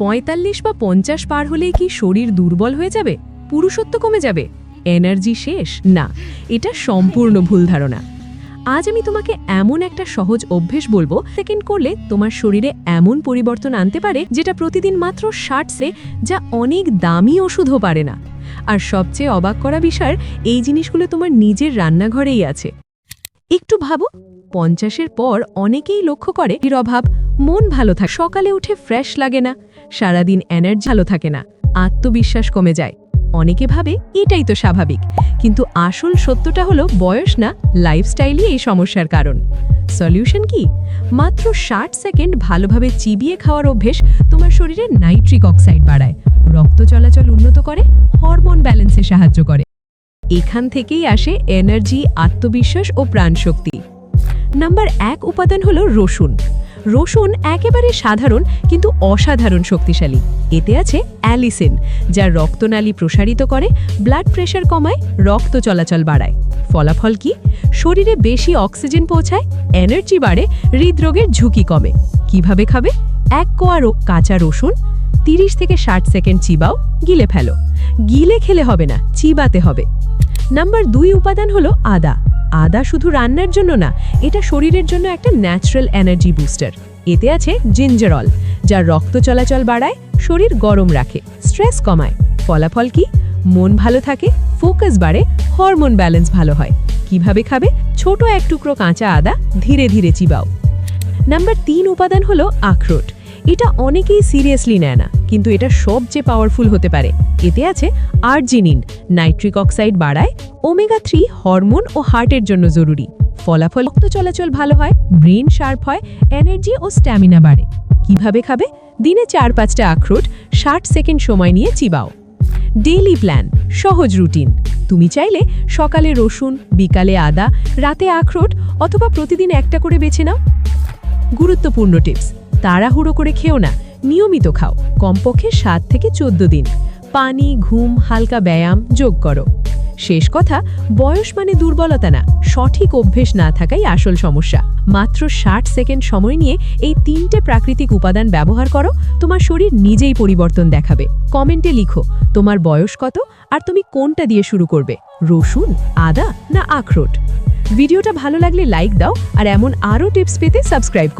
৪৫ বা ৫০ পার হলেই কি শরীর দুর্বল হয়ে যাবে, পুরুষত্ব কমে যাবে, এনার্জি শেষ? না, এটা সম্পূর্ণ ভুল ধারণা। আজ আমি তোমাকে এমন একটা সহজ অভ্যেস বলবো, সেকেন্ড করলে তোমার শরীরে এমন পরিবর্তন আনতে পারে যেটা প্রতিদিন মাত্র 60 যা অনেক দামি ওষুধও পারে না। আর সবচেয়ে অবাক করা বিষয়, এই জিনিসগুলো তোমার নিজের রান্নাঘরেই আছে। একটু ভাবো, 50-এর পর অনেকেই লক্ষ্য করে এর অভাব, মন ভালো থাকে, সকালে উঠে ফ্রেশ লাগে না, সারাদিন এনার্জি ভালো থাকে না, আত্মবিশ্বাস কমে যায়। অনেকে ভাবে এটাই তো স্বাভাবিক, কিন্তু আসল সত্যটা হলো বয়স না, লাইফস্টাইলই এই সমস্যার কারণ। সলিউশন কি? মাত্র 60 সেকেন্ড ভালোভাবে চিবিয়ে খাওয়ার অভ্যেস তোমার শরীরে নাইট্রিক অক্সাইড বাড়ায়, রক্ত চলাচল উন্নত করে, হরমোন ব্যালেন্সে সাহায্য করে। এখান থেকেই আসে এনার্জি, আত্মবিশ্বাস ও প্রাণশক্তি। নাম্বার 1 উপাদান হলো রসুন। রসুন একেবারে সাধারণ কিন্তু অসাধারণ শক্তিশালী। এতে আছে অ্যালিসিন, যা রক্তনালী প্রসারিত করে, ব্লাড প্রেশার কমায়, রক্ত চলাচল বাড়ায়। ফলাফল কি? শরীরে বেশি অক্সিজেন পৌঁছায়, এনার্জি বাড়ে, হৃদরোগের ঝুঁকি কমে। কিভাবে খাবে? 1 কোয়া কাঁচা রসুন 30 থেকে 60 সেকেন্ড চিবাও, গিলে ফেলো। গিলে খেলে হবে না, চিবাতে হবে। নাম্বার 2 উপাদান হলো আদা। আদা শুধু রান্নার জন্য না, এটা শরীরের জন্য একটা ন্যাচারাল এনার্জি বুস্টার। এতে আছে জিঞ্জারল, যা রক্ত চলাচল বাড়ায়, শরীর গরম রাখে, স্ট্রেস কমায়। ফলাফল কি? মন ভালো থাকে, ফোকাস বাড়ে, হরমোন ব্যালেন্স ভালো হয়। কিভাবে খাবে? ছোট 1 টুকরো কাঁচা আদা ধীরে ধীরে চিবাও। নাম্বার 3 উপাদান হলো আখরোট। এটা অনেকেই সিরিয়াসলি নেয় না, কিন্তু এটা সবচেয়ে পাওয়ারফুল হতে পারে। এতে আছে আর্জিনিন, নাইট্রিক অক্সাইড বাড়ায়, ওমেগা 3 হরমোন ও হার্টের জন্য জরুরি। ফলাফল রক্ত চলাচল ভালো হয়, ব্রেন শার্প হয়, এনার্জি ও স্ট্যামিনা বাড়ে। কিভাবে খাবে? দিনে 4-5টা আখরোট 60 সেকেন্ড সময় নিয়ে চিবাও। ডেইলি প্ল্যান, সহজ রুটিন। তুমি চাইলে সকালে রসুন, বিকালে আদা, রাতে আখরোট, অথবা প্রতিদিন একটা করে বেছে নাও। গুরুত্বপূর্ণ টিপস: তাড়াহুড়ো করে খেও না, নিয়মিত খাও, কমপক্ষে 7 থেকে 14 দিন। পানি, ঘুম, হালকা ব্যায়াম যোগ করো। শেষ কথা, বয়স মানে দুর্বলতা না, সঠিক অভ্যেস না থাকাই আসল সমস্যা। মাত্র 60 সেকেন্ড সময় নিয়ে এই 3টে প্রাকৃতিক উপাদান ব্যবহার করো, তোমার শরীর নিজেই পরিবর্তন দেখাবে। কমেন্টে লিখো তোমার বয়স কত আর তুমি কোনটা দিয়ে শুরু করবে, রসুন, আদা না আখরোট। ভিডিওটা ভালো লাগলে লাইক দাও, আর এমন আরও টিপস পেতে সাবস্ক্রাইব করো।